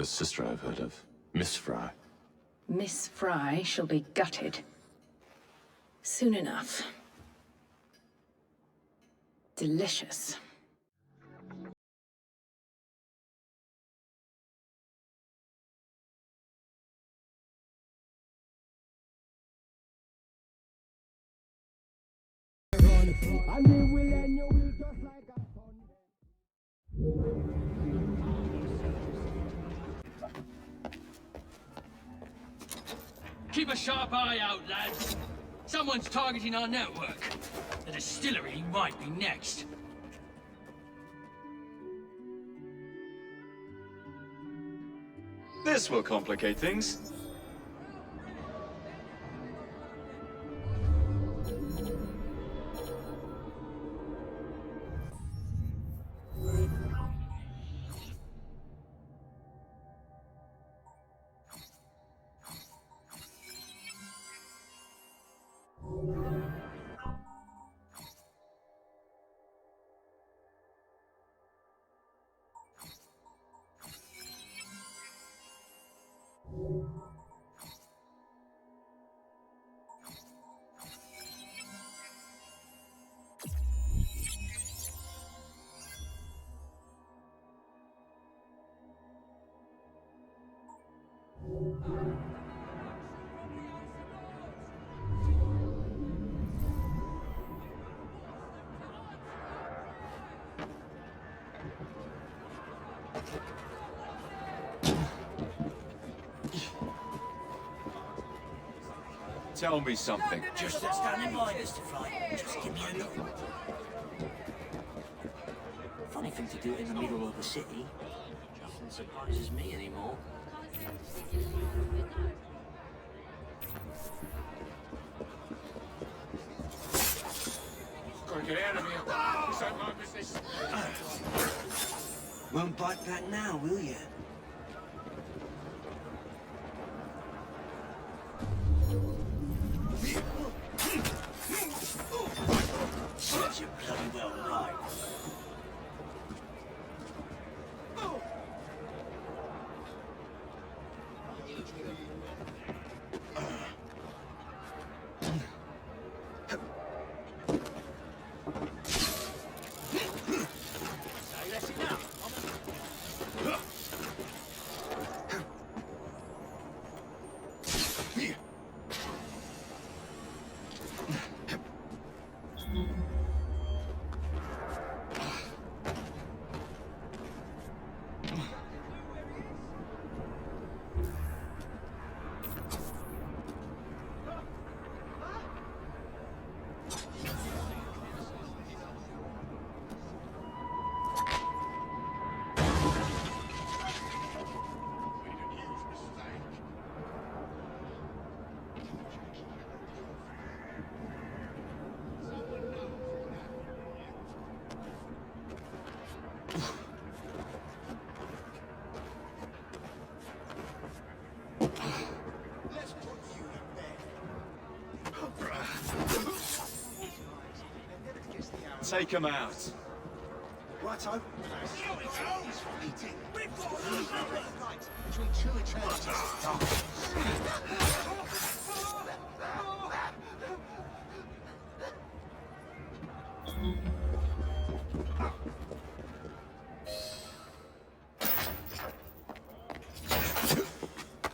a sister I've heard of. Miss Fry. Miss Fry shall be gutted. Soon enough. Delicious. Keep a sharp eye out, lads. Someone's targeting our network. The distillery might be next. This will complicate things. Tell me something. Just standing by, Mr. Fry. Just give me a look. Funny thing to do in the middle of the city. Nothing surprises me anymore. Gotta get out of here. This ain't my business. Won't bite back now, will you? Serves you bloody well right. Take him out. Righto. Between two eternities.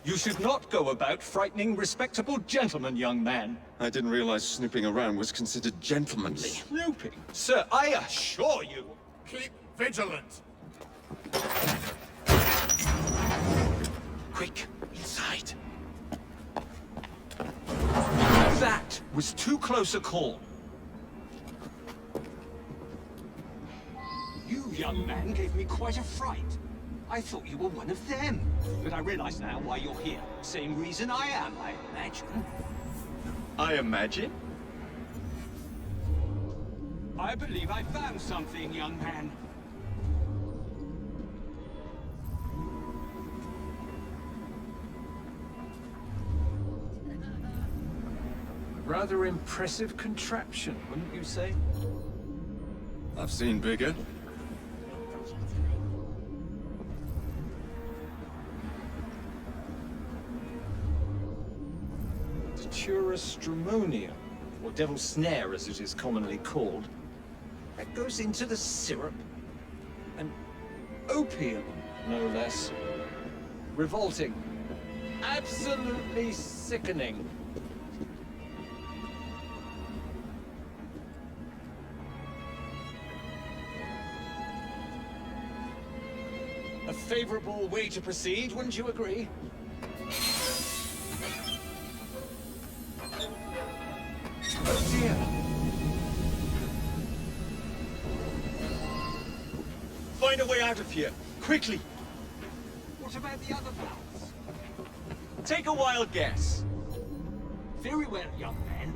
You should not go about frightening respectable gentlemen, young man. I didn't realize snooping around was considered gentlemanly. Snooping? Sir, I assure you. Keep vigilant. Quick, inside. That was too close a call. You, young man, gave me quite a fright. I thought you were one of them. But I realize now why you're here. Same reason I am, I imagine. I imagine? I believe I found something, young man. Rather impressive contraption, wouldn't you say? I've seen bigger. Datura stramonium, or devil's snare as it is commonly called, that goes into the syrup. And opium, no less. Revolting. Absolutely sickening. A favorable way to proceed, wouldn't you agree? Oh dear. Find a way out of here, quickly. What about the other valves? Take a wild guess. Very well, young man.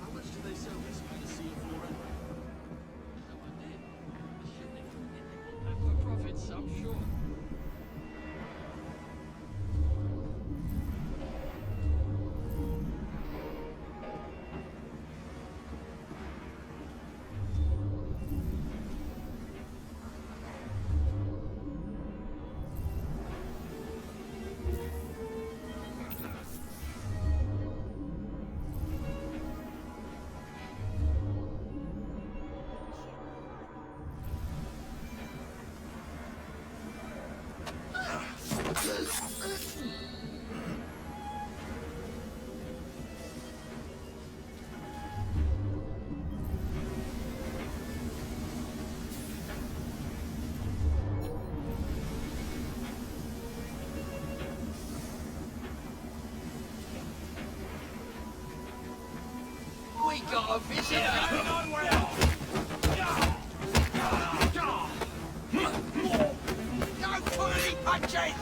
How much do they sell this fantasy for? For profits, I'm sure. We got a visitor! No pulling punches!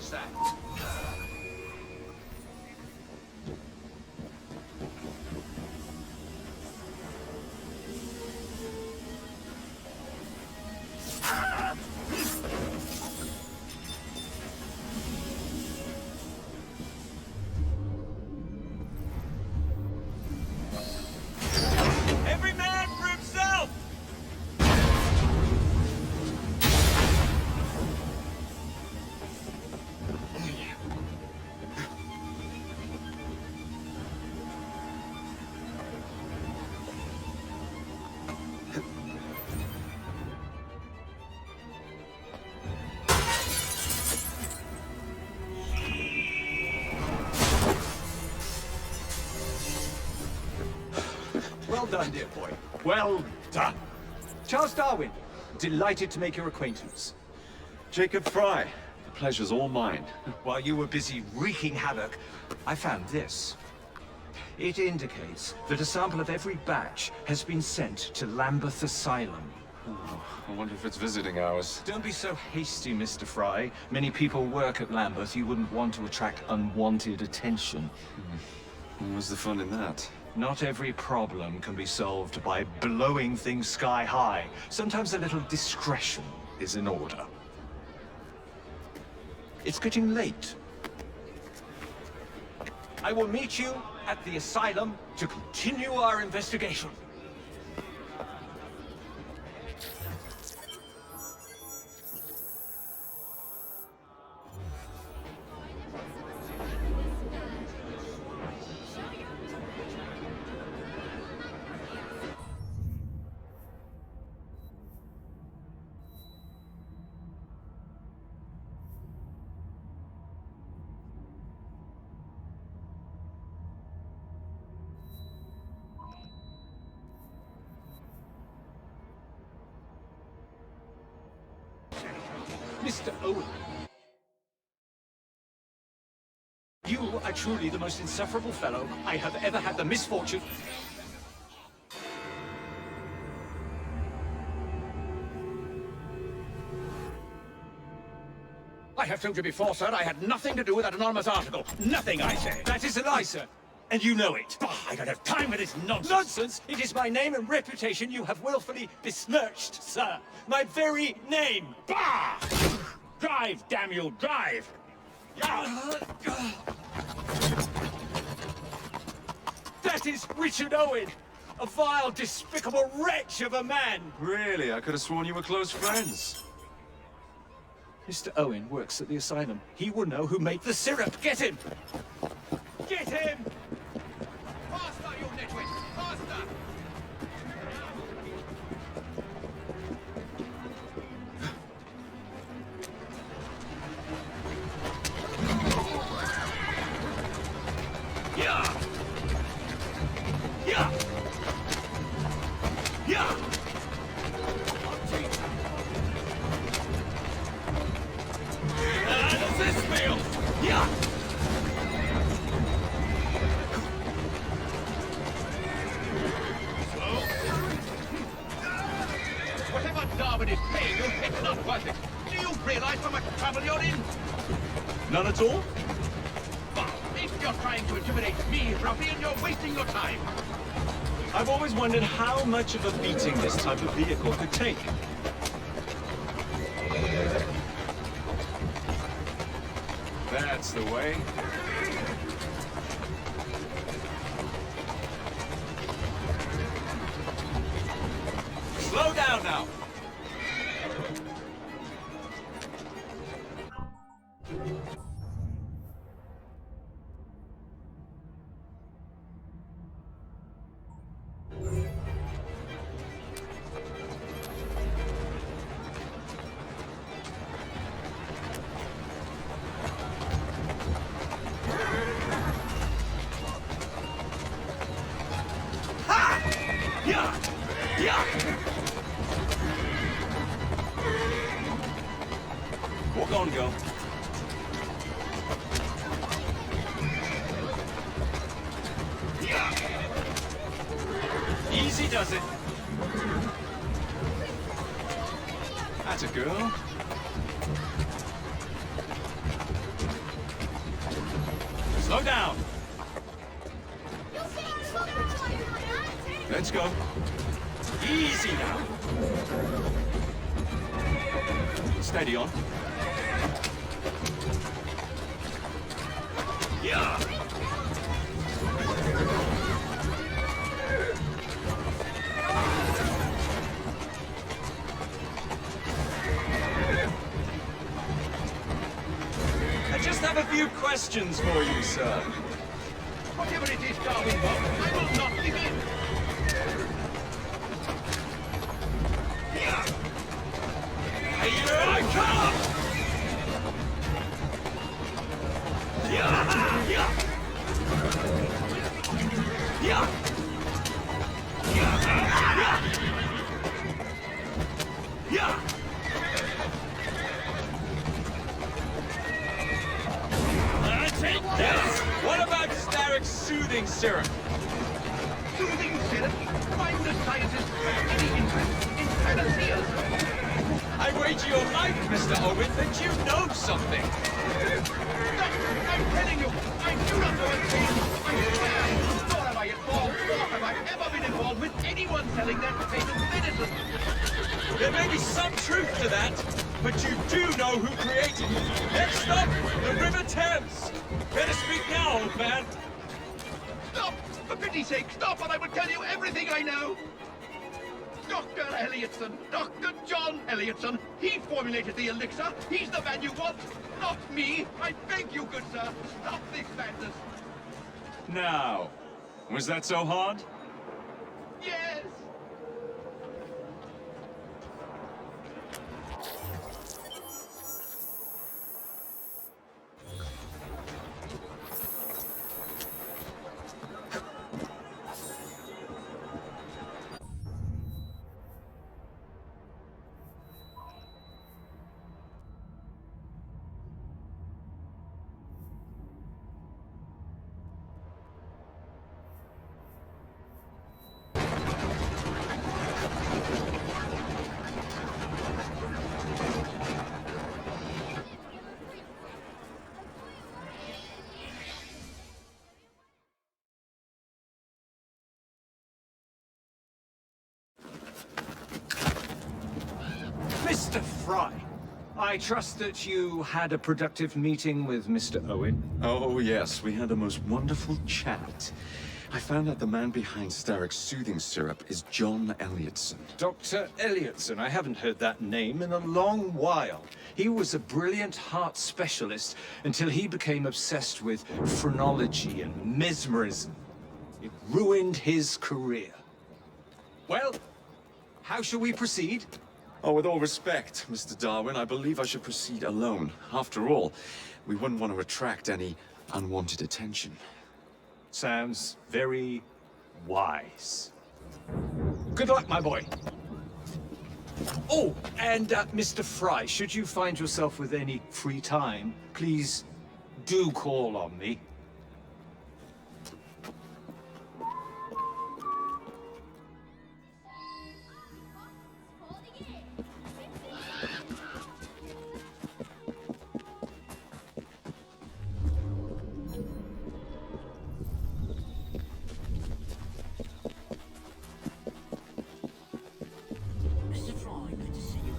was that? Well done, dear boy. Well done. Charles Darwin, delighted to make your acquaintance. Jacob Fry, the pleasure's all mine. While you were busy wreaking havoc, I found this. It indicates that a sample of every batch has been sent to Lambeth Asylum. I wonder if it's visiting hours. Don't be so hasty, Mr. Fry. Many people work at Lambeth. You wouldn't want to attract unwanted attention. What's the fun in that? Not every problem can be solved by blowing things sky high. Sometimes a little discretion is in order. It's getting late. I will meet you at the asylum to continue our investigation. Mr. Owen. You are truly the most insufferable fellow I have ever had the misfortune... I have told you before, sir, I had nothing to do with that anonymous article. Nothing, I say. That is a lie, sir. And you know it. Bah, I don't have time for this nonsense. Nonsense! It is my name and reputation you have willfully besmirched, sir. My very name. Bah! Drive, damn you, drive! That is Richard Owen, a vile, despicable wretch of a man. Really? I could have sworn you were close friends. Mr. Owen works at the asylum. He will know who made the syrup. Get him! Get him! Faster, you nitwit! Faster! Yeah! Yeah! Yeah! How does this feel? Yeah! Whatever Darwin is paying you, it's not worth it. Do you realize how much trouble you're in? None at all? Bah, if you're trying to intimidate me, ruffian, you're wasting your time. I've always wondered how much of a beating this type of vehicle could take. That's the way. Slow down now! Yeah! Yeah! Walk on, girl. Easy does it. That's a girl. Slow down. Let's go. Easy now. Steady on. Yeah. I just have a few questions for you, sir. Whatever it is, Darwin, Bob, I will not begin. Here I come! Yeah! Yeah! Yeah! syrup. Soothing syrup? Find the scientist any interest in panaceas. I wager your life, Mr. Owen, that you know something. Stop! I'm telling you, I do not know a thing. I swear, nor have I involved, nor have I ever been involved with anyone selling that fatal medicine. There may be some truth to that, but you do know who created it. Next stop, the River Thames. Better speak now, old man. Stop! For pity's sake, stop, and I will tell you everything I know. Dr. Elliotson, Dr. John Elliotson, he formulated the elixir. He's the man you want, not me. I beg you, good sir, stop this madness. Now, was that so hard? Yes. Mr. Fry, I trust that you had a productive meeting with Mr. Owen. Oh, yes, we had the most wonderful chat. I found out the man behind Starrick's soothing syrup is John Elliotson. Dr. Elliotson, I haven't heard that name in a long while. He was a brilliant heart specialist until he became obsessed with phrenology and mesmerism. It ruined his career. Well, how shall we proceed? Oh, with all respect, Mr. Darwin, I believe I should proceed alone. After all, we wouldn't want to attract any unwanted attention. Sounds very wise. Good luck, my boy. Oh, and Mr. Fry, should you find yourself with any free time, please do call on me. Mr. Fry, good to see you.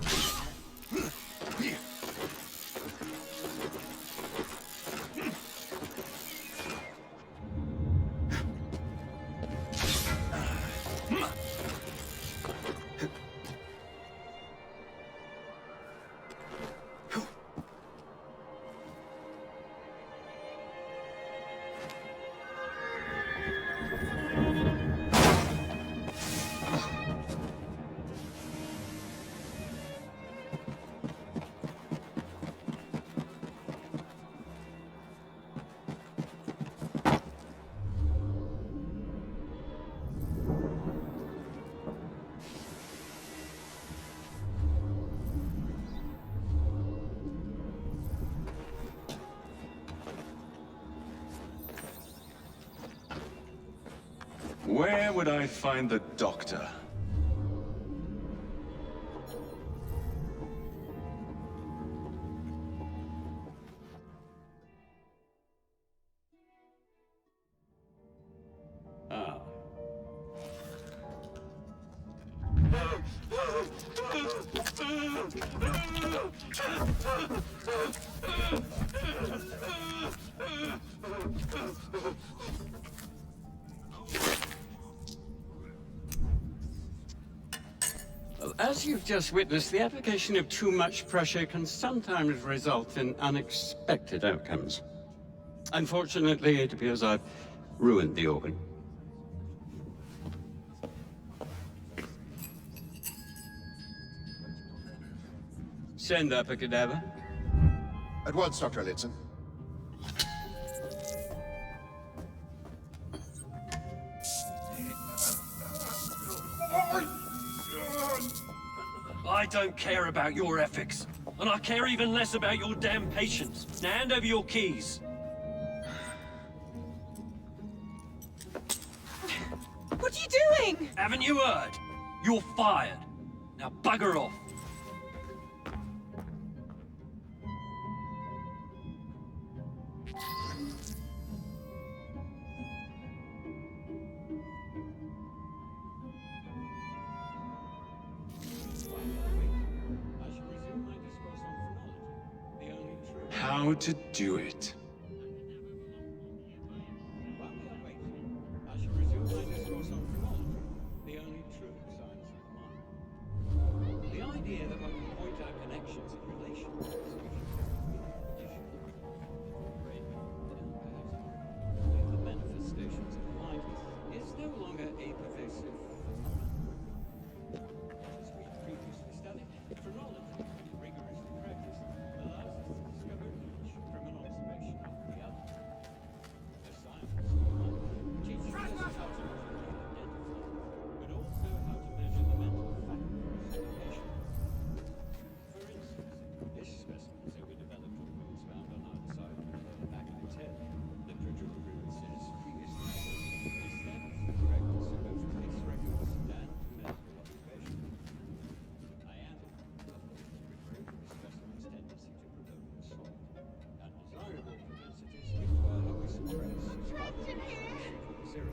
Where would I find the doctor? Ah. As you've just witnessed, the application of too much pressure can sometimes result in unexpected outcomes. Unfortunately, it appears I've ruined the organ. Send up a cadaver. At once, Dr. Elliotson. I don't care about your ethics, and I care even less about your damn patience. Now hand over your keys. doing? Haven't you heard? You're fired. Now bugger off. How to do it. The idea that one can point out connections in relations the manifestations of mind is no longer a pervasive phenomenon. As we previously studied, phrenology, rigorously practiced, allows us to discover each from an observation of the other. The science of mind teaches us how to identify, but also how to measure the mental factors of relation. For instance, this specimen so we developed from rules found on either side of the back of its head. Literature review says previously established the correctness of both case records and medical observation. I added that referring to the specimen's tendency to provoke assault and desirable propensities to always suppress zero.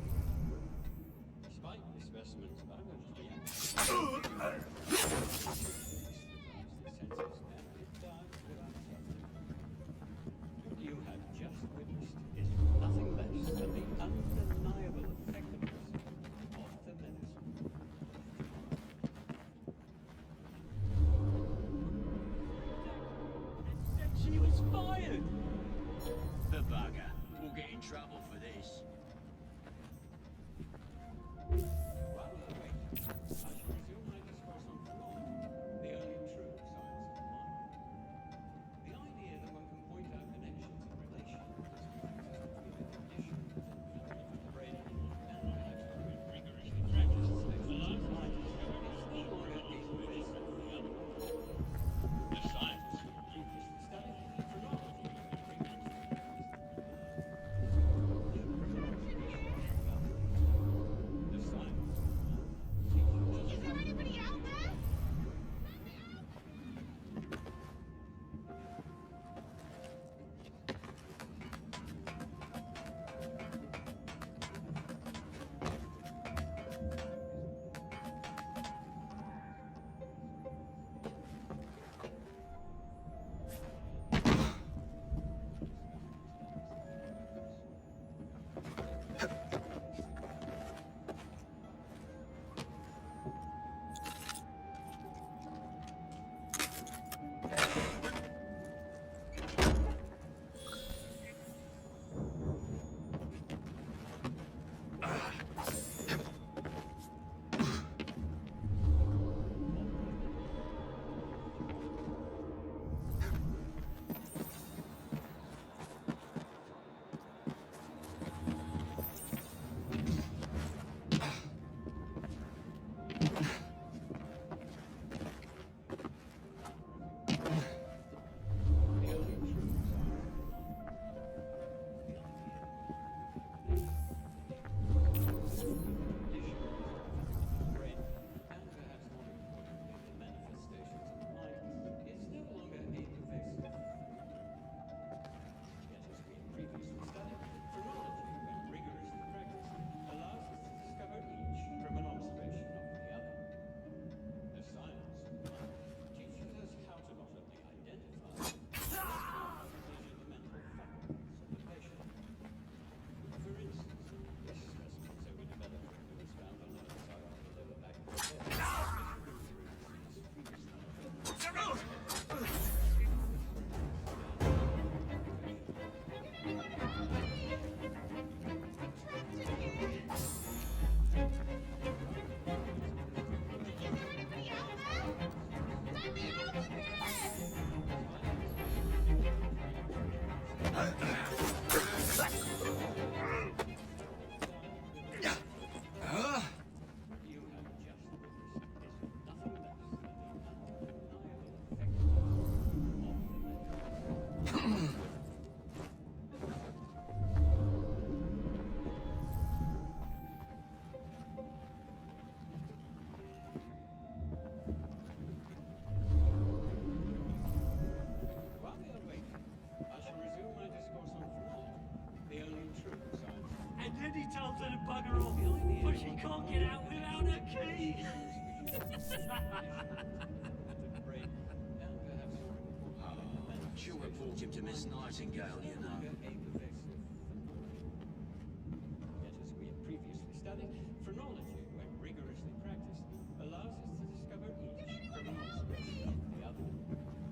Despite the specimen's biology, you have just witnessed is nothing less than the undeniable effectiveness of the medicine. She was fired! The bugger will get in trouble for this. While we wait, I shall resume my discourse on phrenology, the only true science of the mind. The idea that one can point out connections and relations between the condition of the brain and rigorously practiced selection of mind is no longer a pervasive phenomenon. The science of previously studied phrenology tells her to bugger off, but she can't get out without her key. She'll report him to Miss Nightingale, you know. Yet, as we have previously studied, phrenology, when rigorously practiced, allows us to discover each from an observation of the other.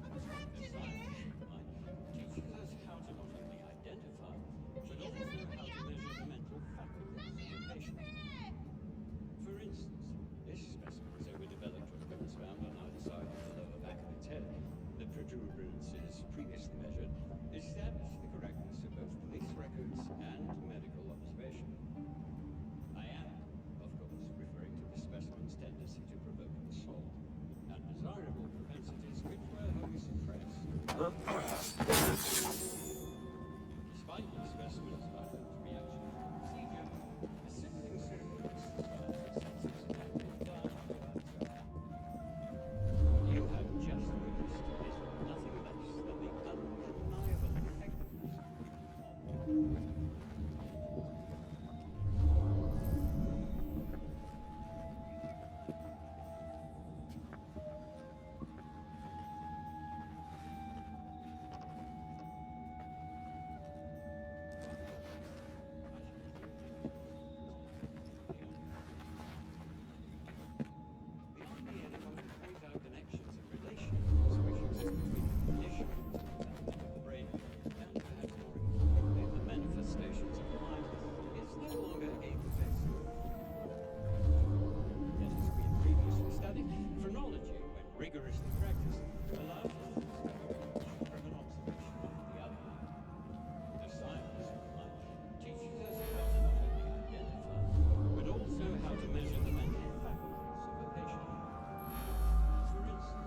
The science of mind teaches us how to not only identify, but also how to measure the mental faculties of the patient. For instance, this specimen's overdeveloped organs found on either side of the lower back of its head. The protuberances previously measured established the correctness of both police records and medical observation. I am, of course, referring to the specimen's tendency to provoke assault and desirable propensities which were wholly suppressed. Despite the specimen's violent reaction to the procedure, the sibling ceremonies senses and died without suffering. You have just witnessed is nothing less than the undeniable effectiveness of the idea that one can point out connections and relations which exist between the conditions of the brain and perhaps more importantly the manifestations of the mind is no longer a pervasive. Yet, as we have previously studied, phrenology, when rigorously practiced, allows us to discover each from an observation of the other. The science of the mind teaches us how to not only identify, but also how to measure the mental faculties of a patient. For instance,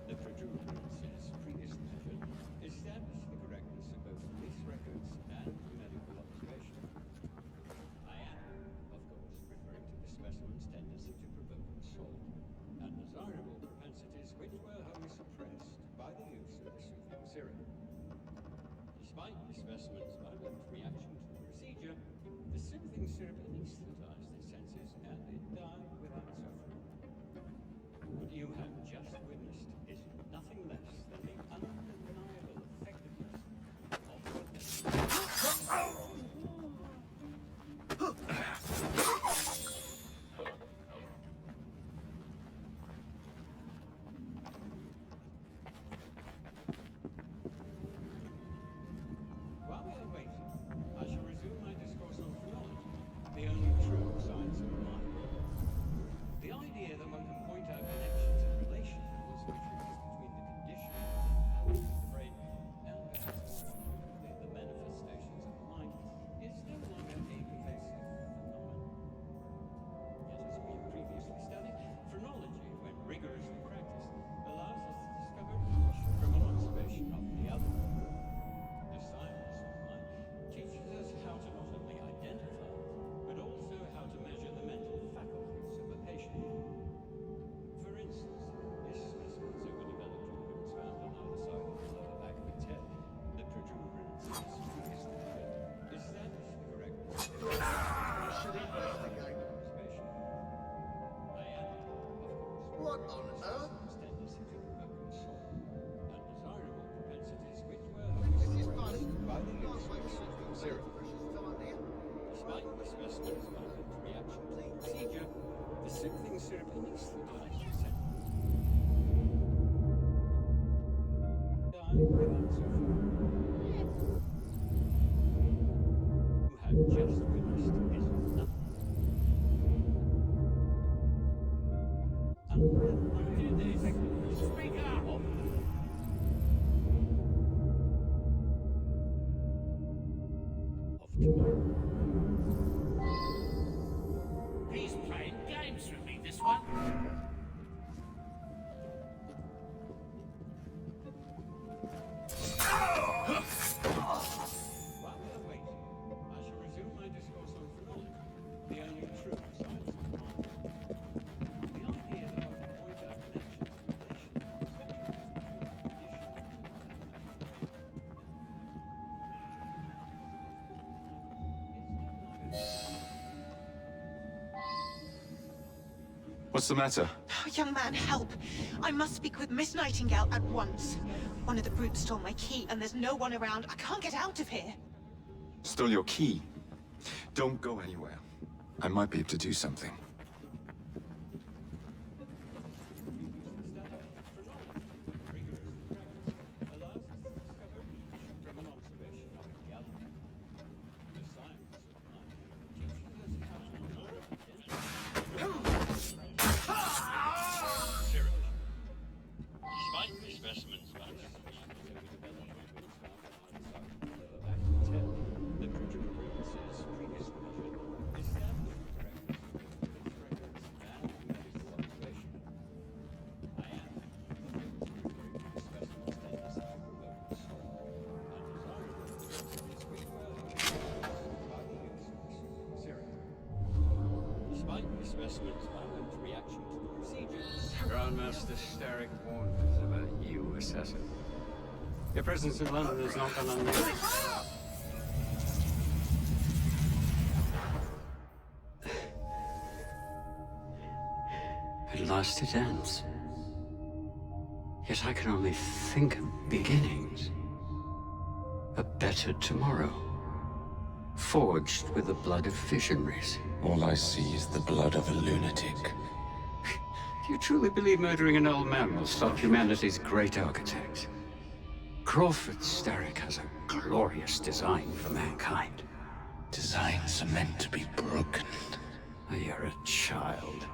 the protuberances previously measured established the correctness of both police records and medical observation. I am, of course, referring to the specimen's tendency to provoke assault and desirable propensities which were wholly suppressed by the use of the soothing syrup. Despite the specimen's violent reaction to the procedure, the soothing syrup anesthetized its senses and it died without suffering. What you have just witnessed is nothing less than the undeniable effectiveness of While we are waiting, I shall resume my discourse on phrenology, the only true science of the mind. The idea that one can point out connections and relations which exist between the condition of the brain and perhaps more importantly the manifestations of the mind is no longer a pervasive phenomenon. Yet, as we have previously studied, phrenology, when rigorously practiced, allows us to discover each from an observation of the other. The science of mind teaches us how to not only identify, but also how to measure the mental faculties of a patient. For instance, this specimen's overdeveloped organs found on either side of the lower back of its head, the protuberances previously measured, established the correctness of the observation. I am, of course, What on earth? specimen's tendency to provoke assault and desirable propensities which were wholly suppressed by the use of soothing syrup. Despite the specimen's violent reaction to the procedure, the soothing syrup anesthetized the senses. Died without suffering. You have just witnessed is nothing. Undeniable effectiveness Speak up! of tomorrow. He's playing games with me, this one. While we are waiting, I shall resume my discourse on phrenology, the only true science of the mind. The idea that one can point out connections and relations which exist between the condition What's the matter? Oh, young man, help. I must speak with Miss Nightingale at once. One of the brutes stole my key, and there's no one around. I can't get out of here. Stole your key? Don't go anywhere. I might be able to do something. Grandmaster Starrick warned us about you, assassin. Your presence in London has not gone unnoticed. At last it ends. Yet I can only think of beginnings. A better tomorrow. Forged with the blood of visionaries. All I see is the blood of a lunatic. Do you truly believe murdering an old man will stop humanity's great architect? Crawford Starrick has a glorious design for mankind. Designs are meant to be broken. You're a child.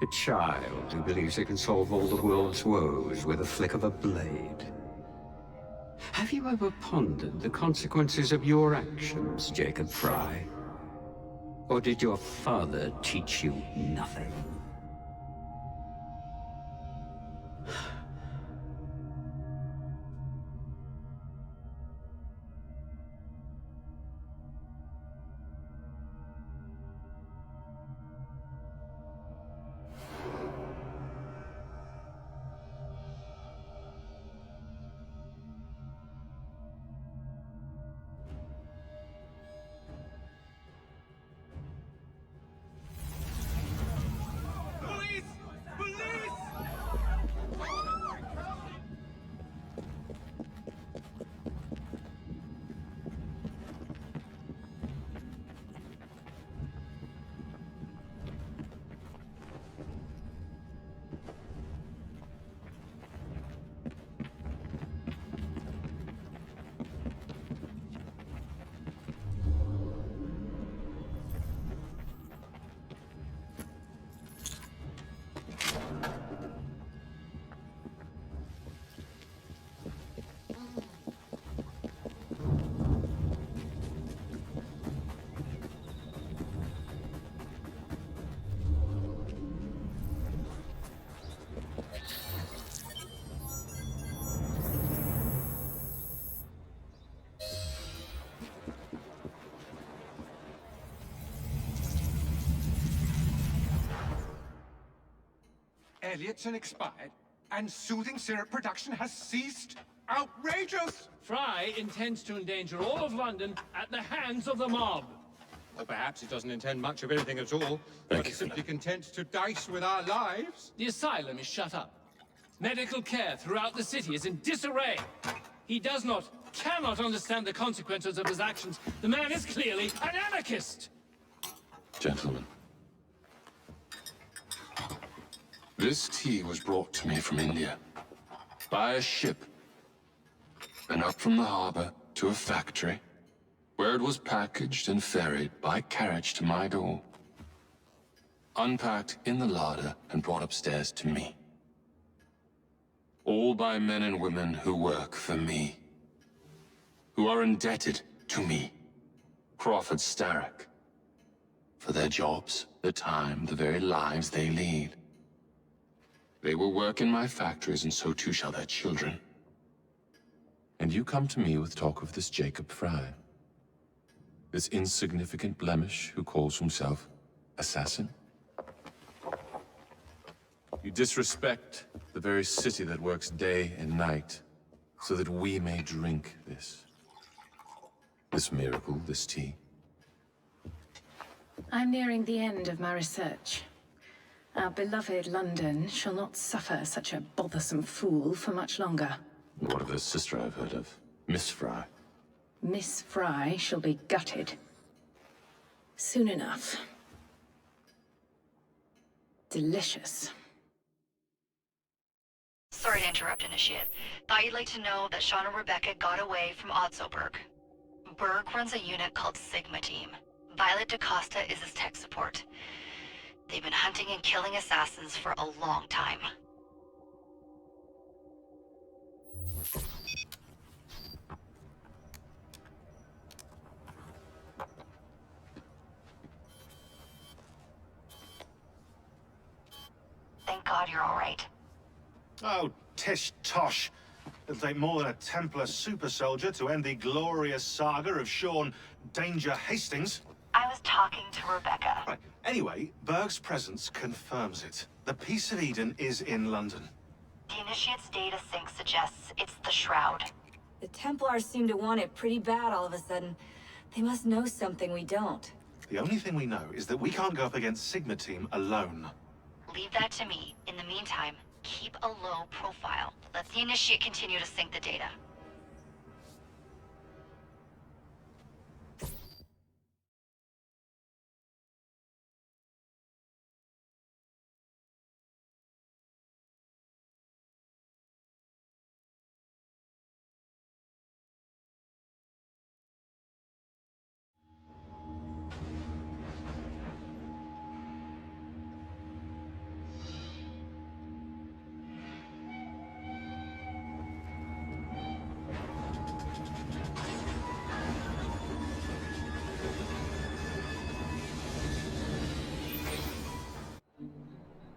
A child who believes it can solve all the world's woes with a flick of a blade. Have you ever pondered the consequences of your actions, Jacob Fry? Or did your father teach you nothing? Elliotson expired, and soothing syrup production has ceased? Outrageous! Fry intends to endanger all of London at the hands of the mob. Or perhaps he doesn't intend much of anything at all, but is simply content to dice with our lives. The asylum is shut up. Medical care throughout the city is in disarray. He cannot understand the consequences of his actions. The man is clearly an anarchist! Gentlemen. This tea was brought to me from India. By a ship. And up from the harbor to a factory, where it was packaged and ferried by carriage to my door. Unpacked in the larder and brought upstairs to me. All by men and women who work for me. Who are indebted to me, Crawford Starrick. For their jobs, their time, the very lives they lead. They will work in my factories, and so too shall their children. And you come to me with talk of this Jacob Fry. This insignificant blemish who calls himself assassin? You disrespect the very city that works day and night, so that we may drink this miracle, this tea. I'm nearing the end of my research. Our beloved London shall not suffer such a bothersome fool for much longer. What of the sister I've heard of? Miss Fry. Miss Fry shall be gutted. Soon enough. Delicious. Sorry to interrupt, Initiate. Thought you'd like to know that Sean and Rebecca got away from Otzoberg. Berg runs a unit called Sigma Team. Violet DaCosta is his tech support. They've been hunting and killing assassins for a long time. Thank God you're all right. Oh, tish tosh. It'll take more than a Templar super soldier to end the glorious saga of Sean Danger Hastings. I was talking to Rebecca. Right. Anyway, Berg's presence confirms it. The Peace of Eden is in London. The Initiate's data sync suggests it's the Shroud. The Templars seem to want it pretty bad all of a sudden. They must know something we don't. The only thing we know is that we can't go up against Sigma Team alone. Leave that to me. In the meantime, keep a low profile. Let the Initiate continue to sync the data.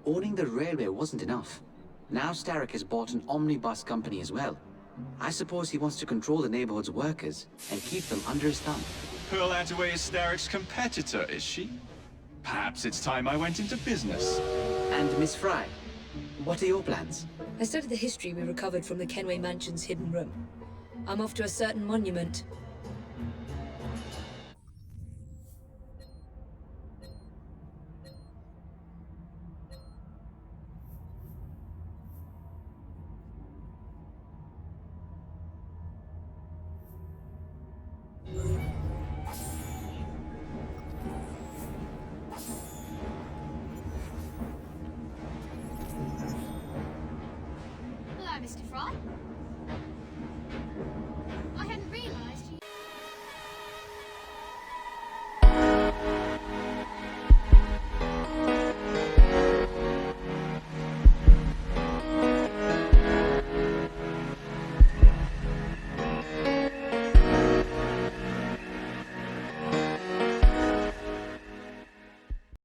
Owning the railway wasn't enough. Now Starrick has bought an omnibus company as well. I suppose he wants to control the neighborhood's workers and keep them under his thumb. Pearl Attaway is Starrick's competitor, is she? Perhaps it's time I went into business. And Miss Fry, what are your plans? I studied the history we recovered from the Kenway Mansion's hidden room. I'm off to a certain monument. Hello, Mr. Fry.